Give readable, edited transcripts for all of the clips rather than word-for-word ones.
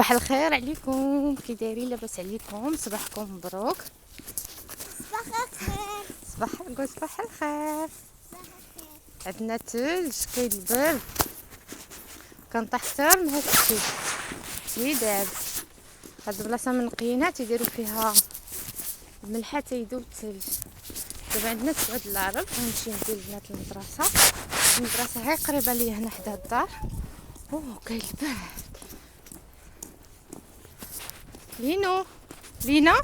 صباح الخير عليكم، كي دايرين؟ لاباس عليكم؟ صباحكم مبروك. صباح الخير. قول صباح الخير. صباح الخير. عندنا تلج، كاين البرد، كنطيح حتى من هاد التلج. داب هاد البلاصه من نقينا تيديروا فيها الملحه تيذوب الثلج. دابا عندنا 9 العرب غنمشي ندي البنات للمدرسه. المدرسه هاي قريبه ليا هنا حدا الدار. كاين البرد. لينا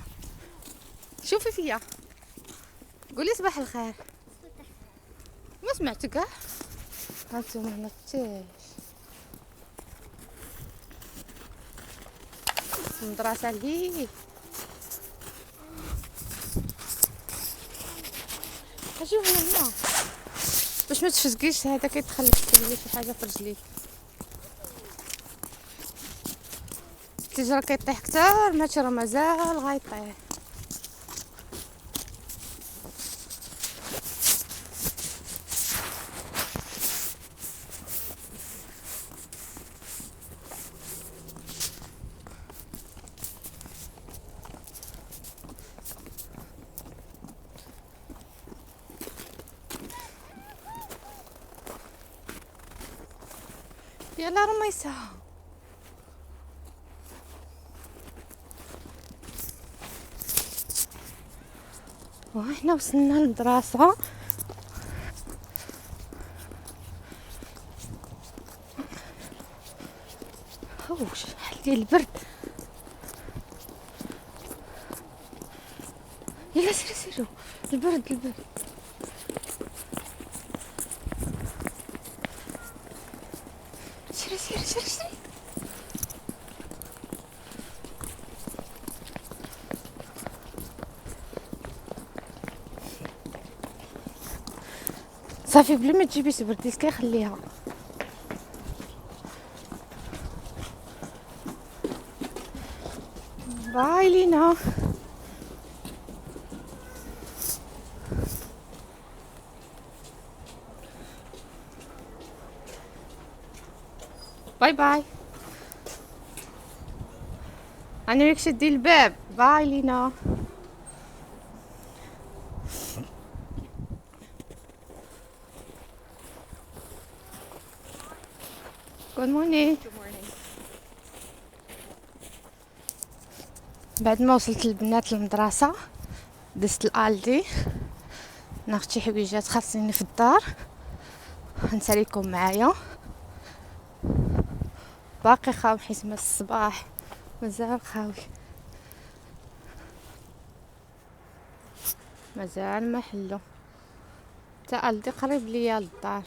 شوفي فيا، قولي صباح الخير. ما سمعت كاع. هانتوما هنا التلج، المدرسه لهيه. اجيو هنا باش ما تفزقيش، هذا كيتخليك تسلي شي حاجه في رجليك. التلج راه كيطيح كتر، ماشي راه مازال غايطيح. يلا رميسة، وحنا وصلنا للمدرسة. شحال ديال البرد. يلا سيروا، البرد. سيري. صافي بلا ما تجيبي سبرديس كيخليها. باي لينا. باي انا وياك شدي الباب. باي لينا. جود مورنينغ. بعد ما وصلت البنات للمدرسة دزت الالدي، ناخذ شي حويجات خاصني في الدار، غنساليكم معايا. باقي خاوي حيت ما الصباح مازال خاوي، مازال ما حلو. تا الدي قريب ليا للدار.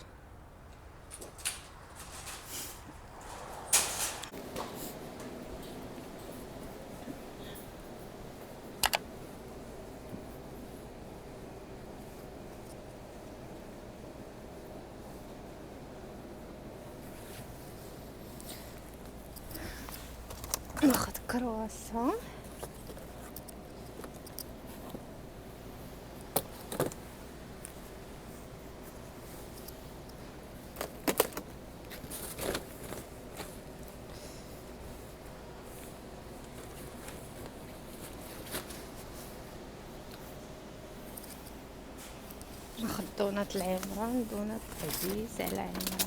ناخذ كرواسون. ناخذ دونات العمران، دونات عزيز على عمران.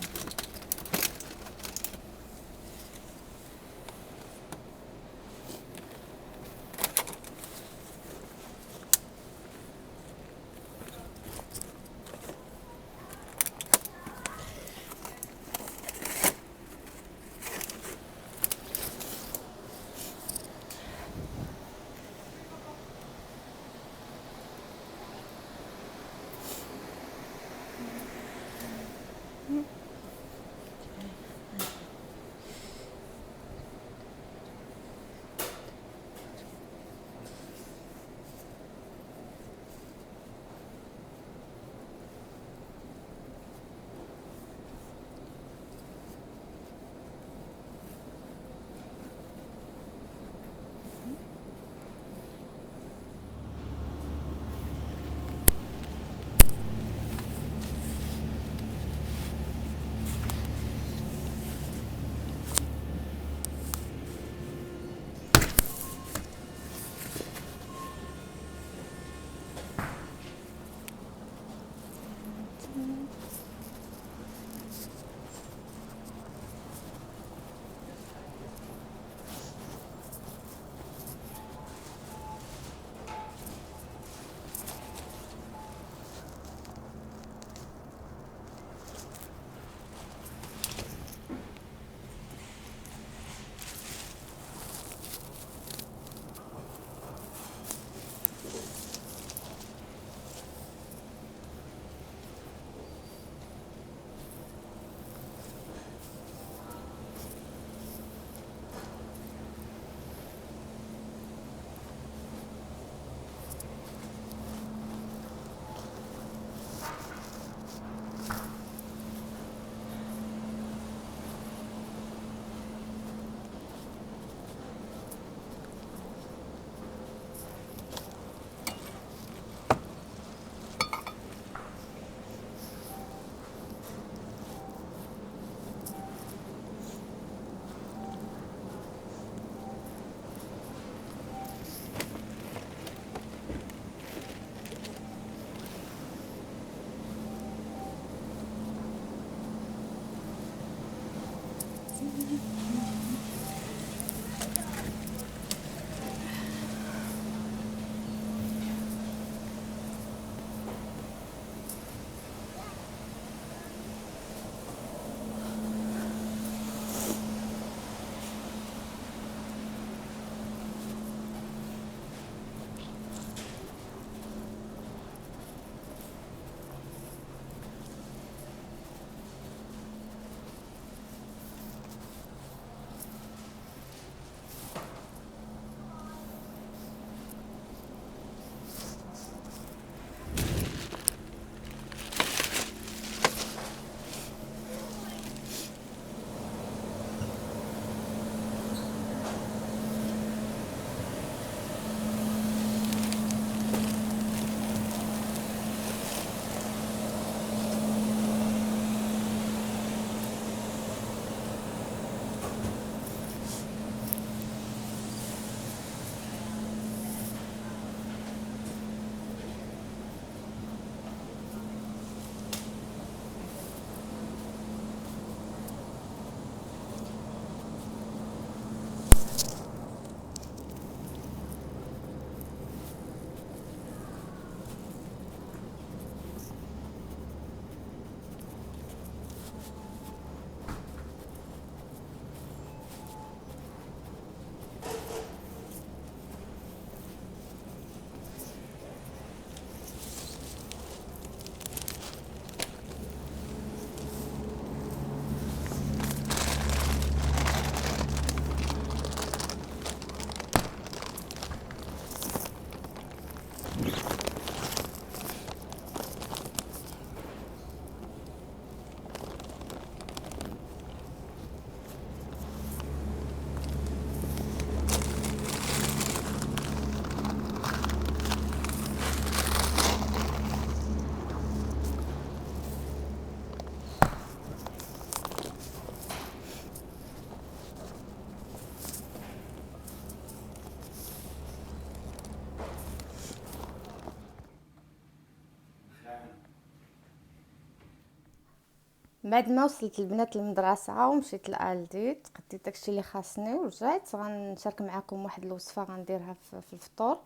بعد ما وصلت البنات للمدرسه ومشيت لالدي، تقديت داكشي اللي خاصني ورجعت غنشارك معكم واحد الوصفه غنديرها في الفطور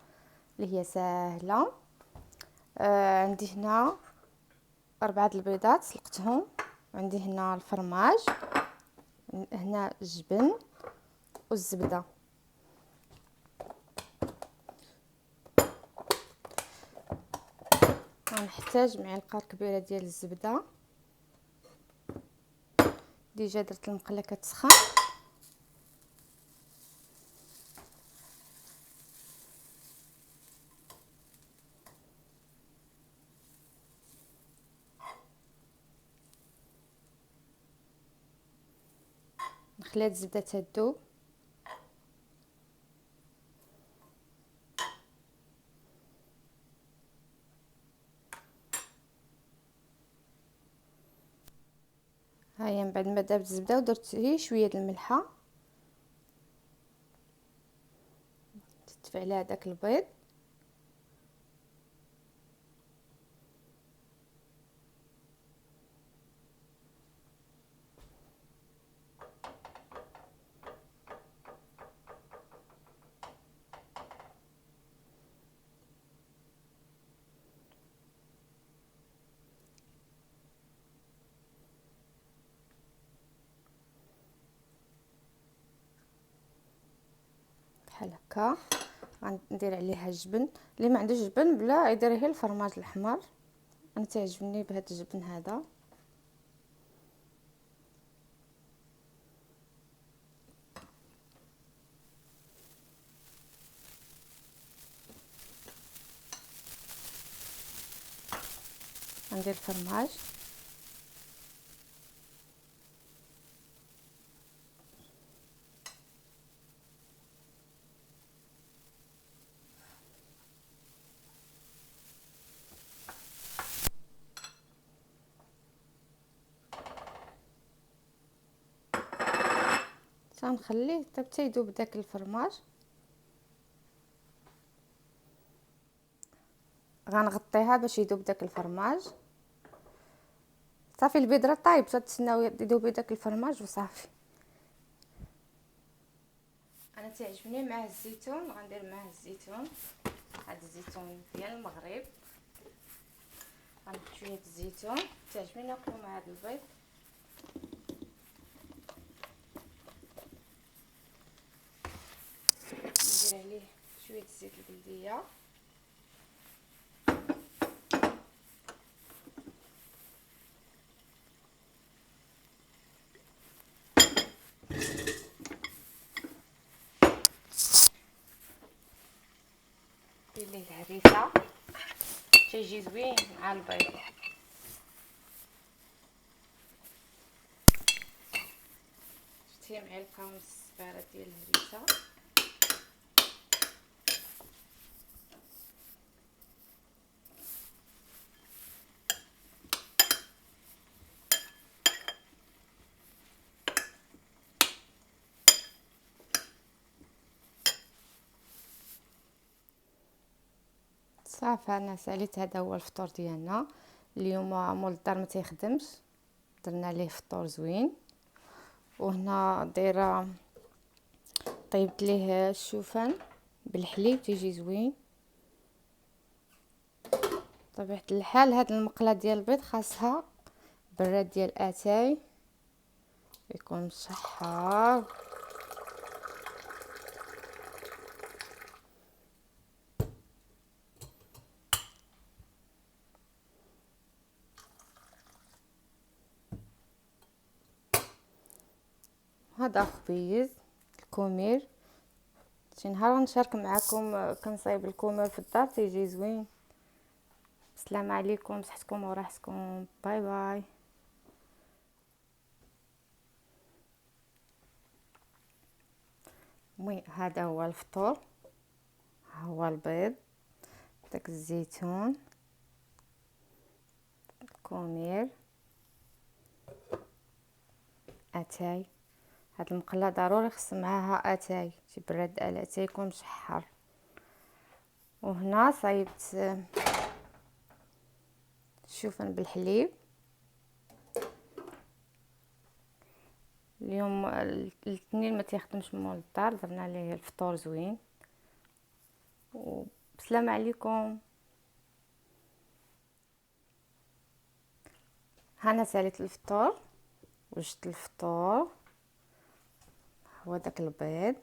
اللي هي ساهله. عندي هنا 4 البيضات سلقتهم، وعندي هنا الفرماج، هنا الجبن والزبده. غنحتاج معلقه كبيره ديال الزبده. ديجا درت المقله كتسخن. نخليها الزبده تذوب. هيا من بعد ما ذابت الزبده ودرت هي شويه د الملحه، زدت عليها داك البيض. بحال هكا غندير عليها الجبن. اللي ما عندوش جبن بلا يدير غير الفرماج الاحمر، انا تعجبني بهذا الجبن هذا. غندير الفرماج. غنخليه حتى يذوب داك الفرماج. غنغطيها باش يذوب داك الفرماج. صافي البيض راه طايب، تتسناو يذوب داك الفرماج وصافي. انا تعجبني معاه الزيتون، غندير معاه الزيتون. هذا الزيتون ديال المغرب، غنحط شويه الزيتون. تعجبني ناكلو مع هذا البيض. ندير عليه شويه زيت البلديه. ندير ليه الهريسه تيجي زوين مع البيض. شتي معلقه ونص صغيره ديال الهريسه. صافي انا ساليت. هذا هو الفطور ديالنا اليوم. مول الدار ما تيخدمش، درنا ليه فطور زوين. وهنا دايره طيبت ليه الشوفان بالحليب تيجي زوين. طبيعه الحال هاد المقله ديال البيض خاصها براد ديال اتاي يكون مشحر. هذا خبيز الكومير، شي نهار نشارك معكم كنصايب الكومير في الدار تيجي زوين. السلام عليكم، صحتكم وراحتكم، باي باي. هذا هو الفطور، هو البيض، داك الزيتون، الكومير، اتاي. هاد المقله ضروري خص معاها اتاي، شي براد اتاي يكون مشحر. وهنا صايبت الشوفان بالحليب. اليوم الاثنين ما تيخدمش مول الدار، درنا ليه الفطور زوين. وبسلام عليكم. هانا ساليت الفطور، وجدت الفطور هو داك البيض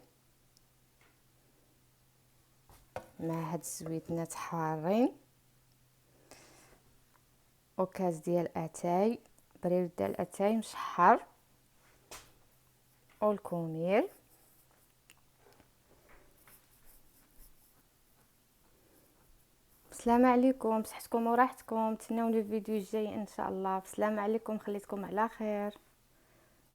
مع هاد الزويتنات حارين، وكاس ديال اتاي، بريود ديال اتاي مشحر، والكومير. بسلام عليكم، بصحتكم وراحتكم، تسناوني الفيديو الجاي ان شاء الله. بسلام عليكم، خليتكم على خير.